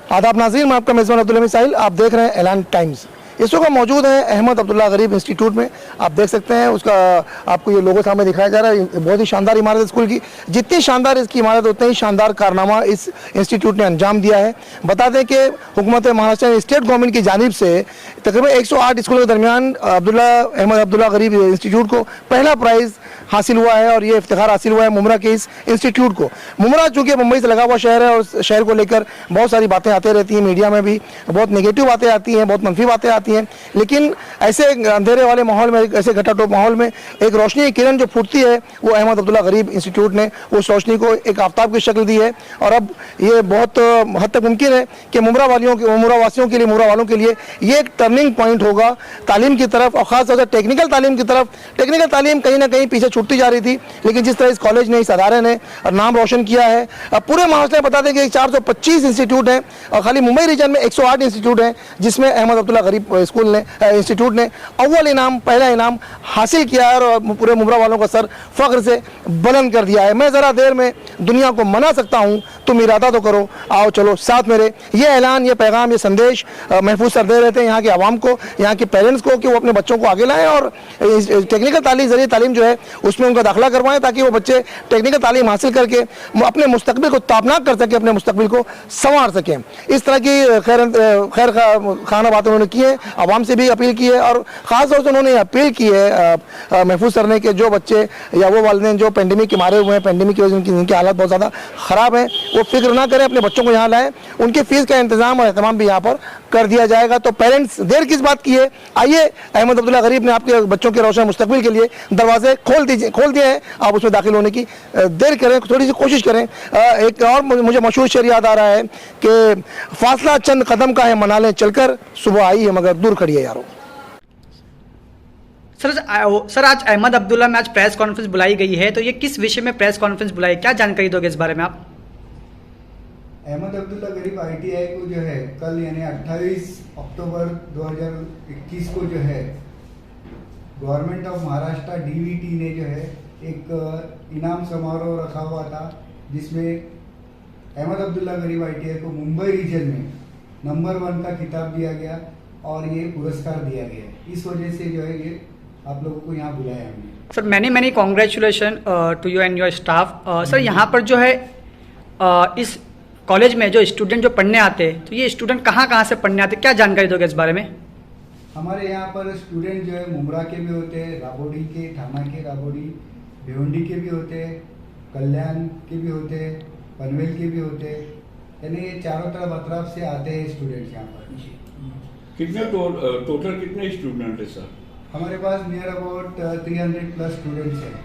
आदाब नाज़रीन, मैं आपका मेज़बान अब्दुल हमीद साहिल। आप देख रहे हैं ऐलान टाइम्स। इस वक्त मौजूद है अहमद अब्दुल्ला गरीब इंस्टीट्यूट में। आप देख सकते हैं उसका, आपको ये लोगो सामने दिखाया जा रहा है। बहुत ही शानदार इमारत है स्कूल की। जितनी शानदार इसकी इमारत उतना ही शानदार कारनामा इस इंस्टीट्यूट ने अंजाम दिया है। बता दें कि हुकूमत महाराष्ट्र स्टेट गवर्नमेंट की जानिब से तकरीबन 108 स्कूलों के दरमियान अहमद अब्दुल्ला गरीब इंस्टीट्यूट को पहला प्राइज़ हासिल हुआ है और ये इफ्तिखार हासिल हुआ है मुमरा के इस इंस्टीट्यूट को। मुमरा चूँकि मुंबई से लगा हुआ शहर है और शहर को लेकर बहुत सारी बातें आती रहती हैं, मीडिया में भी बहुत नेगेटिव बातें आती हैं, बहुत मनफी बातें आती हैं, लेकिन ऐसे अंधेरे वाले माहौल में, ऐसे घटाटोप माहौल में एक रोशनी की किरण जो फूटती है वो अहमद अब्दुल्ला गरीब इंस्टीट्यूट ने उस रोशनी को एक आफ्ताब की शक्ल दी है। और अब ये बहुत हद तक मुमकिन है कि मुमरा वासियों के लिए, मुमरा वालों के लिए ये एक टर्निंग पॉइंट होगा तालीम की तरफ, और ख़ास तौर से टेक्निकल तालीम की तरफ। टेक्निकल तालीम कहीं ना कहीं पीछे छूटती जा रही थी, लेकिन जिस तरह इस कॉलेज ने, इस अदारे ने नाम रोशन किया है, अब पूरे महाराष्ट्र में बता दें कि 425 इंस्टीट्यूट हैं और खाली मुंबई रीजन में 108 इंस्टीट्यूट हैं, जिसमें अहमद अब्दुल्ला गरीब स्कूल ने, इंस्टीट्यूट ने अव्वल इनाम, पहला इनाम हासिल किया है और पूरे मुमरा वालों का सर फख्र से बुलंद कर दिया है। मैं ज़रा देर में दुनिया को मना सकता हूँ, तुम इरादा तो करो, आओ चलो साथ मेरे। ये ऐलान, ये पैगाम, ये संदेश महफूज सर दे रहते हैं यहाँ के आवाम को, यहाँ के पेरेंट्स को, कि वो अपने बच्चों को आगे लाएं और टेक्निकल जरिए तालीम जो है उसमें उनका दाखिला करवाएं, ताकि वो बच्चे टेक्निकल तालीम हासिल करके अपने मुस्तकबिल को ताबनाक कर सकें, अपने मुस्तकबिल को संवार सकें। इस तरह की खैर खाना बातें उन्होंने की है, आवाम से भी अपील की है और ख़ास तौर से उन्होंने अपील की है महफूज सर ने कि जो बच्चे या वो वालिदैन जो पेंडेमिक के मारे हुए हैं, पेंडेमिक की वजह से जिनकी हालत बहुत ज़्यादा ख़राब है, वो फिक्र ना करें, अपने बच्चों को यहाँ लाएं। उनकी फ़ीस का इंतज़ाम और एहतमाम भी यहाँ पर कर दिया जाएगा। तो पेरेंट्स देर किस बात की है, आइए, अहमद अब्दुल्ला गरीब ने आपके बच्चों के रोशन मुस्तकबिल के लिए दरवाजे खोल दिए हैं। आप उसमें दाखिल होने की देर करें, थोड़ी सी कोशिश करें। एक और मुझे मशहूर शेर याद आ रहा है कि फासला चंद कदम का है, मना लें चलकर, सुबह आई है मगर दूर खड़ी है यारों। सर आज अहमद अब्दुल्ला में आज प्रेस कॉन्फ्रेंस बुलाई गई है, तो ये किस विषय में प्रेस कॉन्फ्रेंस बुलाई, क्या जानकारी दोगे इस बारे में आप? अहमद अब्दुल्ला गरीब ITI को जो है कल यानी 28 अक्टूबर 2021 को जो है गवर्नमेंट ऑफ महाराष्ट्र DVT ने जो है एक इनाम समारोह रखा हुआ था, जिसमें अहमद अब्दुल्ला गरीब ITI को मुंबई रीजन में नंबर 1 का खिताब दिया गया और ये पुरस्कार दिया गया। इस वजह से जो है ये आप लोगों को यहाँ बुलाया हमने। Sir many congratulation to you and your staff. Sir यहाँ पर जो है इस कॉलेज में जो स्टूडेंट जो पढ़ने आते हैं, तो ये स्टूडेंट कहाँ से पढ़ने आते हैं, क्या जानकारी दोगे इस बारे में? हमारे यहाँ पर स्टूडेंट जो है मुमरा के भी होते हैं, राबोडी के, थाना के राबोडी, भिवंडी के भी होते हैं, कल्याण के भी होते हैं, पनवेल के भी होते हैं, यानी ये चारों तरफ अतराफ से आते हैं स्टूडेंट्स यहाँ पर। कितने टोटल कितने स्टूडेंट है सर? हमारे पास नियर अबाउट 300+ स्टूडेंट्स हैं।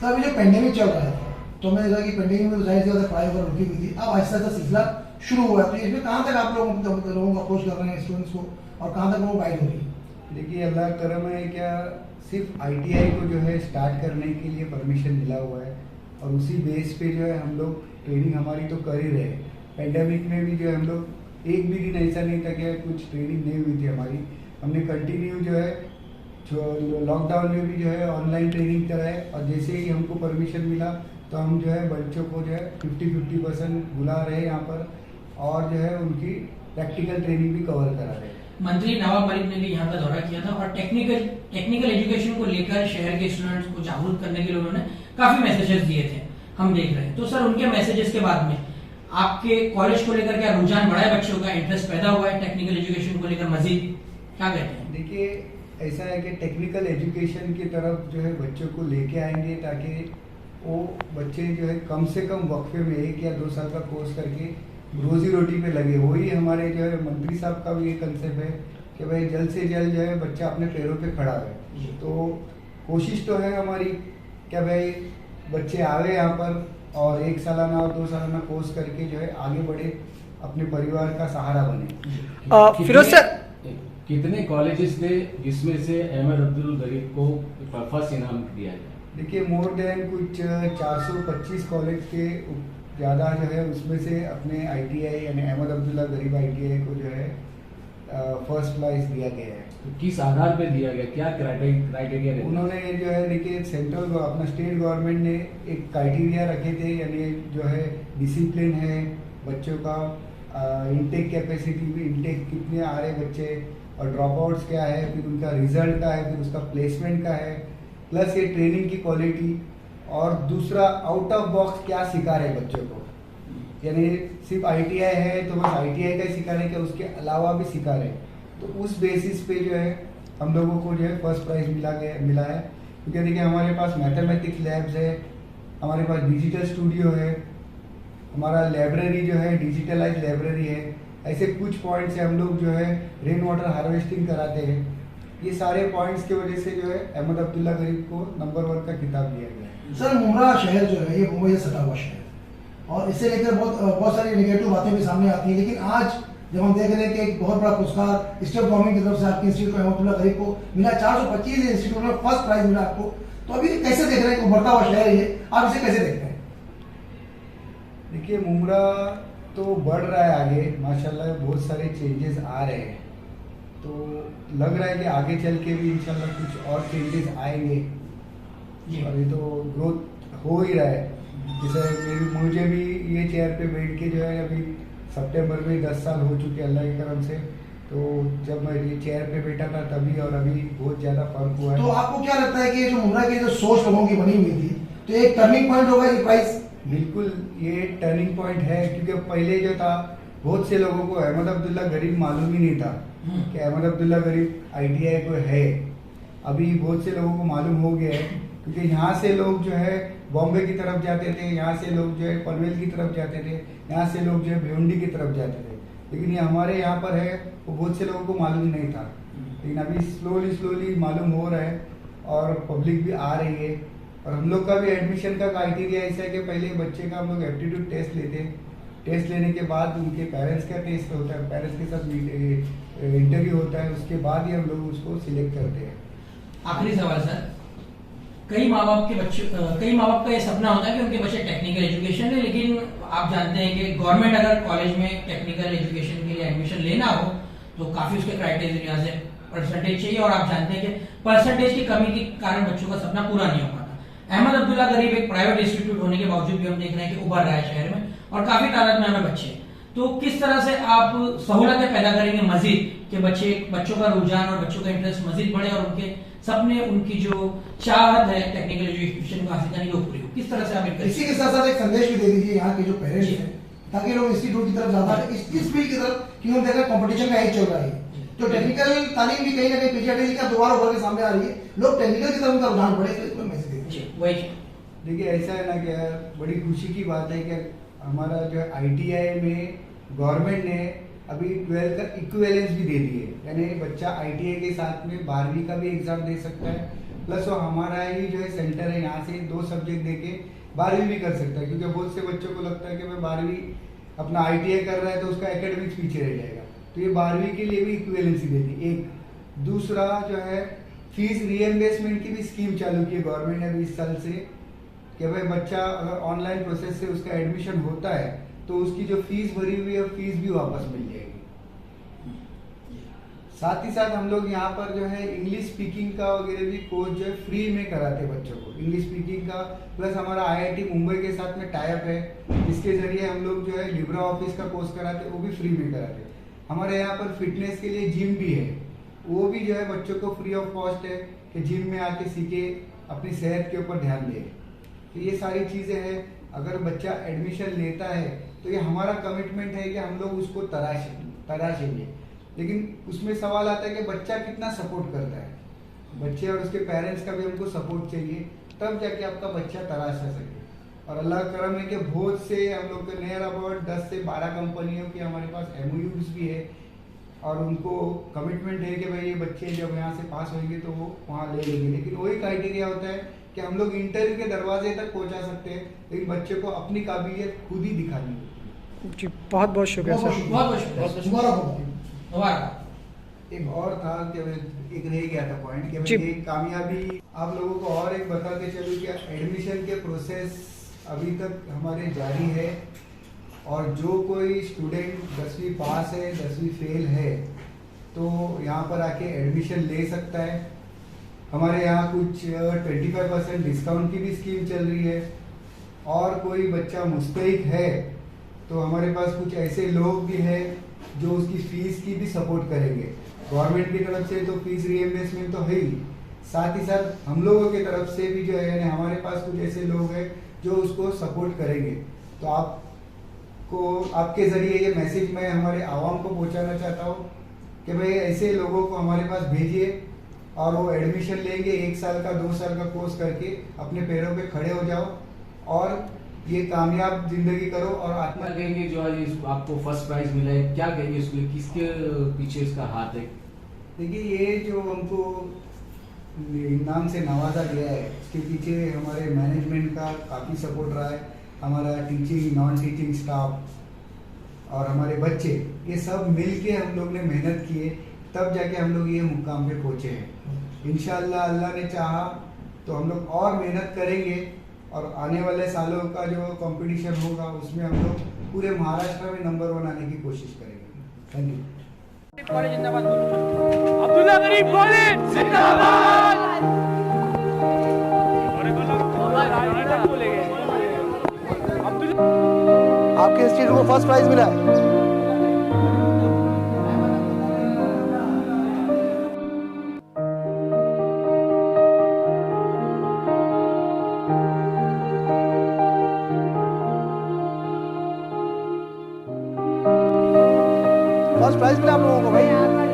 सर अभी जो पेंडेमिक चल रहा है, तो मैंने देखा कि पेंडेमिक में जाहिर सी बात है पढ़ाई वगैरह रुकी हुई थी, अब आहिस्ता आहिस्ता सिलसिला शुरू हुआ है, तो इसमें कहाँ तक आप लोगों को अप्रोच कर रहे हैं स्टूडेंट्स को और कहाँ तक वो गाइड हो रही है? देखिए अल्लाह करम है, क्या सिर्फ ITI को जो है स्टार्ट करने के लिए परमिशन मिला हुआ है और उसी बेस पे जो है हम लोग ट्रेनिंग हमारी तो कर ही रहे। पेंडेमिक में भी जो है हम लोग एक भी दिन ऐसा नहीं था कि कुछ ट्रेनिंग नहीं हुई थी हमारी। हमने कंटिन्यू जो है लॉकडाउन में भी जो है ऑनलाइन ट्रेनिंग कराए और जैसे ही हमको परमिशन मिला तो हम जो है बच्चों को जो है 50% बुला रहे हैं यहाँ पर और जो है उनकी प्रैक्टिकल ट्रेनिंग भी कवर करा रहे हैं। मंत्री नवाब मलिक ने भी यहाँ का दौरा किया था और टेक्निकल एजुकेशन को लेकर शहर के स्टूडेंट्स को जागरूक करने के लिए उन्होंने काफी मैसेजेस दिए थे, हम देख रहे हैं। तो सर उनके मैसेजेस के बाद में आपके कॉलेज को लेकर क्या रुझान बढ़ा है, बच्चों का इंटरेस्ट पैदा हुआ है टेक्निकल एजुकेशन को लेकर, मजीद क्या कहते हैं? देखिए ऐसा है कि टेक्निकल एजुकेशन की तरफ जो है बच्चों को लेके आएंगे ताकि वो बच्चे जो है कम से कम वक्फे में 1 या 2 साल का कोर्स करके रोजी रोटी पे लगे। वही हमारे जो है मंत्री साहब का भी ये कंसेप्ट है कि भाई जल्द से जल्द जो है बच्चा अपने पैरों पे खड़ा है। तो कोशिश तो है हमारी क्या भाई बच्चे आवे यहाँ पर और 1 सालाना और 2 सालाना कोर्स करके जो है आगे बढ़े, अपने परिवार का सहारा बने। फिरोज सर, कितने कॉलेजेस थे जिसमें से अहमद अब्दुल गरीब को फर्स्ट इनाम दिया गया? देखिए मोर देन कुछ 425 कॉलेज के ज़्यादा जो है उसमें से अपने ITI यानी अहमद अब्दुल्ला गरीब ITI को जो है फर्स्ट प्राइज दिया गया है। तो किस आधार पे दिया गया, क्या क्राइटेरिया? उन्होंने जो है देखिए सेंट्रल अपना स्टेट गवर्नमेंट ने एक क्राइटेरिया रखे थे, यानी जो है डिसिप्लिन है बच्चों का, इनटेक कैपेसिटी भी, इनटेक कितने आ रहे बच्चे और ड्रॉप आउट्स क्या है, फिर उनका रिजल्ट का है, फिर उसका प्लेसमेंट का है, प्लस ये ट्रेनिंग की क्वालिटी, और दूसरा आउट ऑफ बॉक्स क्या सिखा रहे बच्चों को। यानी सिर्फ ITI है तो बस ITI का ही सिखा रहे, क्या उसके अलावा भी सिखा रहे। तो उस बेसिस पे जो है हम लोगों को जो है फर्स्ट प्राइज मिला है। क्योंकि देखिए हमारे पास मैथमेटिक्स लैब्स है, हमारे पास डिजिटल स्टूडियो है, हमारा लाइब्रेरी जो है डिजिटलाइज लाइब्रेरी है। ऐसे कुछ पॉइंट्स से हम लोग जो है रेन वाटर हार्वेस्टिंग कराते हैं। ये सारे पॉइंट्स की वजह से जो है अहमद अब्दुल्ला गरीब को नंबर 1 का खिताब दिया गया है। सर मुमरा शहर जो है ये मुंबई से सटा हुआ शहर, और इससे लेकर बहुत सारी नेगेटिव बातें भी सामने आती हैं, लेकिन आज जब हम देख रहे हैं कि एक बहुत बड़ा पुरस्कार स्टेट गवर्नमेंट की तरफ से आपके इंस्टीट्यूट को अहमद अब्दुल्ला गरीब को मिला, 425 इंस्टीट्यूट में फर्स्ट प्राइज मिला आपको, तो अभी कैसे देख रहे हैं कि उभरता हुआ शहर ये, आप इसे कैसे देखते हैं? देखिए मुमरा तो बढ़ रहा है आगे, माशाल्लाह बहुत सारे चेंजेस आ रहे हैं, तो लग रहा है कि आगे चल के भी इंशाल्लाह कुछ और चेंजेस आएंगे। अभी तो ग्रोथ हो ही रहा है। जैसे मुझे भी ये चेयर पे बैठ के जो है अभी सितंबर में 10 साल हो चुके अल्लाह के करम से, तो जब मैं ये चेयर पे बैठा था तभी और अभी बहुत ज्यादा फर्क हुआ है। तो आपको क्या लगता है कि ये जो मुमरा की जो सोच लोगों की बनी हुई थी, तो एक टर्निंग पॉइंट होगा ये प्राइस? बिल्कुल ये टर्निंग पॉइंट है, क्योंकि पहले जो था बहुत से लोगों को अहमद अब्दुल्ला गरीब मालूम ही नहीं था कि अहमद अब्दुल्ला गरीब ITI को है। अभी बहुत से लोगों को मालूम हो गया है, क्योंकि यहाँ से लोग जो है बॉम्बे की तरफ जाते थे, यहाँ से लोग जो है पनवेल की तरफ जाते थे, यहाँ से लोग जो है भिवंडी की तरफ जाते थे, लेकिन ये हमारे यहाँ पर है वो बहुत से लोगों को मालूम नहीं था। लेकिन अभी स्लोली मालूम हो रहा है और पब्लिक भी आ रही है। और हम लोग का भी एडमिशन का क्राइटेरिया ऐसा है कि पहले बच्चे का हम लोग एप्टीट्यूड टेस्ट लेते हैं, टेस्ट लेने के बाद उनके पेरेंट्स का टेस्ट होता है, पेरेंट्स के साथ इंटरव्यू होता है, उसके बाद ही हम लोग उसको सिलेक्ट करते हैं। आखिरी सवाल सर, कई माँ बाप का ये सपना होता है कि उनके बच्चे टेक्निकल एजुकेशन ले, लेकिन आप जानते हैं कि गवर्नमेंट अगर कॉलेज में टेक्निकल एजुकेशन के लिए एडमिशन लेना हो तो काफी उसके क्राइटेरिया से परसेंटेज चाहिए, और आप जानते हैं कि परसेंटेज की कमी के कारण बच्चों का सपना पूरा नहीं हो पाता। अहमद अब्दुल्ला गरीब एक प्राइवेट इंस्टीट्यूट होने के बावजूद भी हम देख रहे हैं कि उभर रहा है शहर में और काफी तादाद में हमें बच्चे, तो किस तरह से आप सहूलतें पैदा करेंगे मजीद कि बच्चों का रुझान और बच्चों का इंटरेस्ट मजीद बढ़े और उनके सपने, उनकी जो चाहत है टेक्निकल एजुकेशन को हासिल करने की वो पूरी हो? किस तरह से आप इसी के साथ साथ एक संदेश भी दे दीजिए यहाँ के जो पेरेंट्स हैं, ताकि लोग इंस्टीट्यूट की तरफ ज्यादा इस फील्ड की तरफ, क्योंकि हम देख रहे हैं कंपटीशन का एज चल रहा है, तो टेक्निकल तालीम भी कहीं ना कहीं पीजीआईटी का दोबारा उभर के सामने आ रही है, लोग टेक्निकल की तरफ उनका रुझान बढ़े, तो इसमें मैसेज दीजिए। देखिए ऐसा है ना कि बड़ी खुशी की बात है कि हमारा जो है ITI में गवर्नमेंट ने अभी 12th का इक्विवेलेंस भी दे दी है, यानी बच्चा ITI के साथ में 12वीं का भी एग्जाम दे सकता है, प्लस वो हमारा ही जो है सेंटर है, यहाँ से 2 सब्जेक्ट दे के 12वीं भी कर सकता है। क्योंकि बहुत से बच्चों को लगता है कि मैं 12वीं अपना ITI कर रहा है तो उसका एकेडमिक्स पीछे रह जाएगा, तो ये 12वीं के लिए भी इक्विवेलेंसी दे दी। एक दूसरा जो है फीस रीएम्बर्समेंट की भी स्कीम चालू की है गवर्नमेंट ने अभी इस साल से, कि भाई बच्चा अगर ऑनलाइन प्रोसेस से उसका एडमिशन होता है तो उसकी जो फीस भरी हुई है फीस भी वापस मिल जाएगी। साथ ही साथ हम लोग यहाँ पर जो है इंग्लिश स्पीकिंग का वगैरह भी कोर्स जो है फ्री में कराते हैं बच्चों को, इंग्लिश स्पीकिंग का, प्लस हमारा IIT मुंबई के साथ में टाई अप है, इसके जरिए हम लोग जो है लिब्रा ऑफिस का कोर्स कराते हैं, वो भी फ्री में कराते हैं। हमारे यहाँ पर फिटनेस के लिए जिम भी है, वो भी जो है बच्चों को फ्री ऑफ कॉस्ट है कि जिम में आके सीखे, अपनी सेहत के ऊपर ध्यान दे। तो ये सारी चीज़ें हैं, अगर बच्चा एडमिशन लेता है तो ये हमारा कमिटमेंट है कि हम लोग उसको तराशेंगे, लेकिन उसमें सवाल आता है कि बच्चा कितना सपोर्ट करता है, बच्चे और उसके पेरेंट्स का भी हमको सपोर्ट चाहिए, तब जाके आपका बच्चा तराशा सके। और अल्लाह का करम है कि बहुत से हम लोग के नियर अबाउट 10 से 12 कंपनियों के हमारे पास MOUs भी है, और उनको कमिटमेंट है कि भाई ये बच्चे जब यहाँ से पास होंगे तो वो वहाँ ले लेंगे, लेकिन वही क्राइटेरिया होता है कि हम लोग इंटरव्यू के दरवाजे तक पहुँचा सकते हैं, लेकिन बच्चे को अपनी काबिलियत खुद ही दिखानी होती है। जी बहुत बहुत शुक्रिया सर। बहुत शुक्रिया। एक और था कि एक रह गया था पॉइंट कि भाई ये कामयाबी आप लोगों को और एक बताते चलूँ कि एडमिशन के प्रोसेस अभी तक हमारे जारी है, और जो कोई स्टूडेंट 10वीं पास है 10वीं फेल है तो यहाँ पर आके एडमिशन ले सकता है। हमारे यहाँ कुछ 25% डिस्काउंट की भी स्कीम चल रही है, और कोई बच्चा मुस्तहिक है तो हमारे पास कुछ ऐसे लोग भी हैं जो उसकी फीस की भी सपोर्ट करेंगे। गवर्नमेंट की तरफ से तो फीस रिएम्बर्समेंट तो है ही, साथ ही साथ हम लोगों की तरफ से भी जो है यानी हमारे पास कुछ ऐसे लोग हैं जो उसको सपोर्ट करेंगे। तो आपको आपके ज़रिए ये मैसेज मैं हमारे आवाम को पहुंचाना चाहता हूँ कि भाई ऐसे लोगों को हमारे पास भेजिए और वो एडमिशन लेंगे, 1 साल का 2 साल का कोर्स करके अपने पैरों पे खड़े हो जाओ और ये कामयाब जिंदगी करो और क्या आत्मा। कहेंगे जो आज आपको फर्स्ट प्राइज मिला है, क्या कहेंगे उसके लिए, किसके पीछे इसका हाथ है? देखिए ये जो हमको इनाम से नवाजा गया है इसके पीछे हमारे मैनेजमेंट का काफ़ी सपोर्ट रहा है, हमारा टीचिंग नॉन टीचिंग स्टाफ और हमारे बच्चे, ये सब मिल के हम लोग ने मेहनत की है, तब जाके हम लोग ये मुकाम पे पहुँचे हैं। इंशाअल्लाह अल्लाह ने चाहा तो हम लोग और मेहनत करेंगे और आने वाले सालों का जो कंपटीशन होगा उसमें हम लोग पूरे महाराष्ट्र में नंबर 1 आने की कोशिश करेंगे। Thank you. कॉलेज जिंदाबाद अब्दुल्ला गरीब कॉलेज जिंदाबाद। आपके इंस्टीट्यूट को फर्स्ट प्राइज मिला है। फर्स्ट प्राइज मिला आप लोगों को भाई।